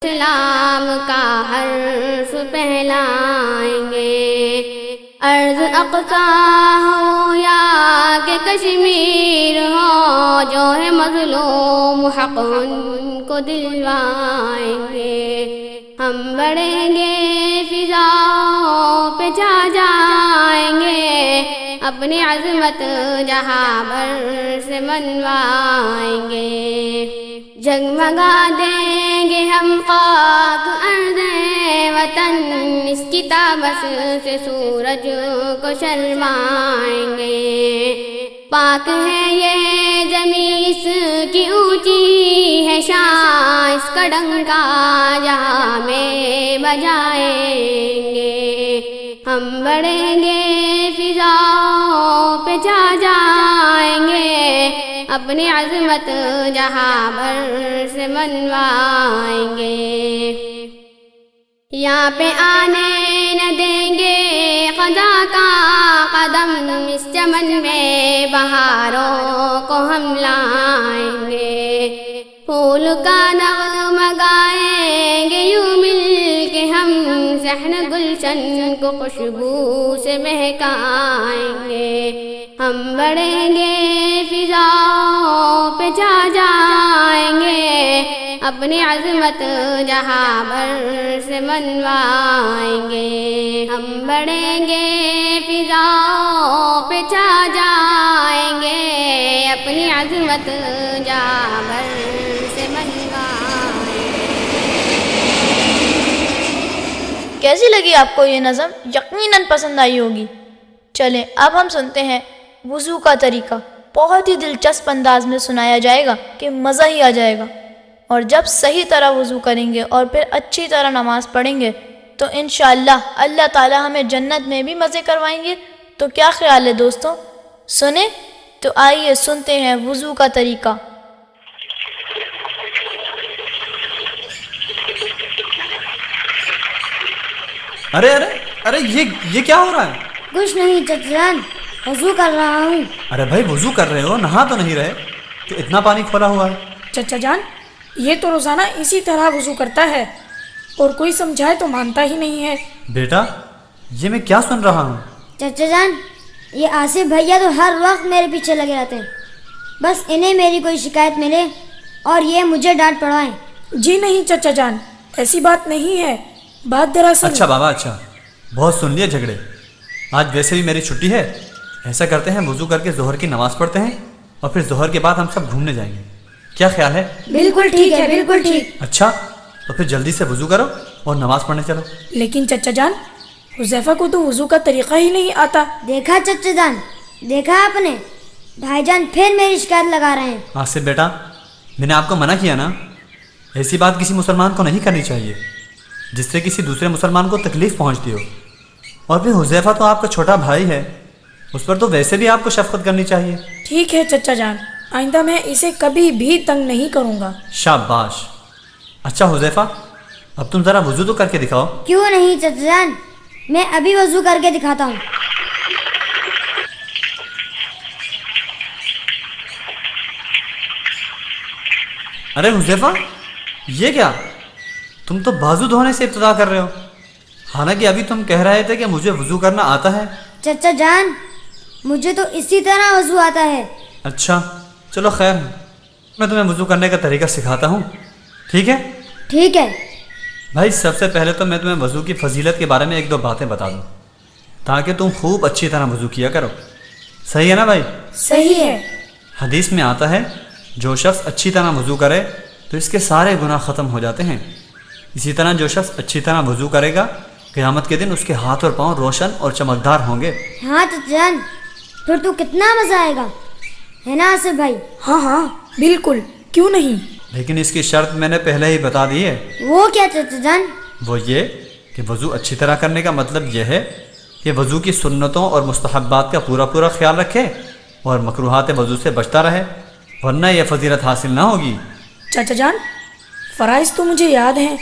اسلام کا حرف پہلائیں گے، ارض اقصی ہو یا کہ کشمیر ہو، جو ہے مظلوم حق ان کو دلوائیں گے۔ ہم بڑھیں گے فضاؤں پہ چھا جائیں گے، اپنی عظمت جہاں بھر سے منوائیں گے۔ جگمگا دیں گے ہم خاک ارض وطن، اس کی تابش سے سورج کو شرمائیں گے۔ پاک ہے یہ زمین، اس کی اونچی ہے شان، اس کا ڈنکا جہاں میں بجائیں گے۔ ہم بڑھیں گے فضاؤں پہ چھا جائیں گے، اپنی عظمت جہاں بھر سے منوائیں گے۔ یہاں پہ آنے نہ دیں گے خدا کا قدم، اس چمن میں بہاروں کو ہم لائیں گے۔ پھول کا نغمہ گائیں گے یوں مل کے ہم، صحن گلشن کو خوشبو سے مہکائیں گے۔ ہم بڑھیں گے فضاؤں پہ چھا جائیں گے، اپنی عظمت جہاں بھر سے منوائیں گے۔ ہم بڑھیں گے فضاؤں پہ چھا جائیں گے، اپنی عظمت جہاں بھر سے منوائیں گے۔ کیسی لگی آپ کو یہ نظم؟ یقیناً پسند آئی ہوگی۔ چلیں اب ہم سنتے ہیں وضو کا طریقہ، بہت ہی دلچسپ انداز میں سنایا جائے گا کہ مزہ ہی آ جائے گا۔ اور جب صحیح طرح وضو کریں گے اور پھر اچھی طرح نماز پڑھیں گے تو انشاءاللہ اللہ تعالی ہمیں جنت میں بھی مزے کروائیں گے۔ تو کیا خیال ہے دوستوں، سنیں؟ تو آئیے سنتے ہیں وضو کا طریقہ۔ ارے یہ کیا ہو رہا ہے؟ کچھ نہیں چچا جان، وضو کر رہا ہوں۔ ارے بھائی وضو کر رہے ہو، نہا تو نہیں رہے کہ اتنا پانی کھولا ہوا ہے؟ چچا جان یہ تو روزانہ اسی طرح وضو کرتا ہے، اور کوئی سمجھائے تو مانتا ہی نہیں ہے۔ بیٹا یہ میں کیا سن رہا ہوں؟ چچا جان یہ آصف بھیا تو ہر وقت میرے پیچھے لگے رہتے ہیں، بس انہیں میری کوئی شکایت ملے اور یہ مجھے ڈانٹ پڑوائیں۔ جی نہیں چچا جان، ایسی بات نہیں ہے، بات دراصل… اچھا بابا اچھا، بہت سن لیے جھگڑے۔ آج ویسے بھی میری چھٹی ہے، ایسا کرتے ہیں وضو کر کے ظہر کی نماز پڑھتے ہیں اور پھر ظہر کے بعد ہم سب گھومنے جائیں گے، کیا خیال ہے؟ بالکل ٹھیک ہے، بالکل ٹھیک۔ اچھا تو پھر جلدی سے وضو کرو اور نماز پڑھنے چلو۔ لیکن چچا جان حذیفہ کو تو وضو کا طریقہ ہی نہیں آتا۔ دیکھا چچا جان، دیکھا آپ نے، بھائی جان پھر میری شکایت لگا رہے ہیں۔ آصف بیٹا میں نے آپ کو منع کیا نا، ایسی بات کسی مسلمان کو نہیں کرنی چاہیے جس سے کسی دوسرے مسلمان کو تکلیف پہنچتی ہو۔ اور پھر حذیفہ تو آپ کا چھوٹا بھائی ہے، اس پر تو ویسے بھی آپ کو شفقت کرنی چاہیے۔ ٹھیک ہے چچا جان، آئندہ میں اسے کبھی بھی تنگ نہیں کروں گا۔ شاباش۔ اچھا حذیفہ اب تم ذرا وضو تو کر کے دکھاؤ۔ کیوں نہیں چچا جان، میں ابھی وضو کر کے دکھاتا ہوں۔ ارے حذیفہ یہ کیا، تم تو بازو دھونے سے ابتدا کر رہے ہو، حالانکہ ابھی تم کہہ رہے تھے کہ مجھے وضو کرنا آتا ہے۔ چچا جان مجھے تو اسی طرح وضو آتا ہے۔ اچھا چلو خیر، میں تمہیں وضو کرنے کا طریقہ سکھاتا ہوں، ٹھیک ہے؟ ٹھیک ہے۔ بھائی سب سے پہلے تو میں تمہیں وضو کی فضیلت کے بارے میں ایک دو باتیں بتا دوں تاکہ تم خوب اچھی طرح وضو کیا کرو، صحیح ہے نا بھائی؟ صحیح ہے۔ حدیث میں آتا ہے جو شخص اچھی طرح وضو کرے تو اس کے سارے گناہ ختم ہو جاتے ہیں۔ اسی طرح جو شخص اچھی طرح وضو کرے گا قیامت کے دن اس کے ہاتھ اور پاؤں روشن اور چمکدار ہوں گے۔ ہاں چچا جان پھر تو کتنا مزہ آئے گا، ہے نا آصف بھائی؟ ہاں بالکل، کیوں نہیں۔ لیکن اس کی شرط میں نے پہلے ہی بتا دی ہے۔ وہ کیا چچا جان؟ وہ یہ کہ وضو اچھی طرح کرنے کا مطلب یہ ہے کہ وضو کی سنتوں اور مستحبات کا پورا خیال رکھے اور مکروہات وضو سے بچتا رہے، ورنہ یہ فضیلت حاصل نہ ہوگی۔ چچا جان فرائض تو مجھے یاد ہیں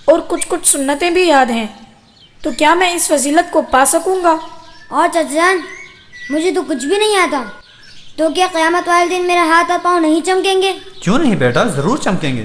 اور کچھ سنتیں بھی یاد ہیں، تو کیا میں اس فضیلت کو پا سکوں گا؟ اور چچا جان مجھے تو کچھ بھی نہیں آتا، تو کیا قیامت والے دن میرے ہاتھ اور پاؤں نہیں چمکیں گے؟ کیوں نہیں بیٹا، ضرور چمکیں گے۔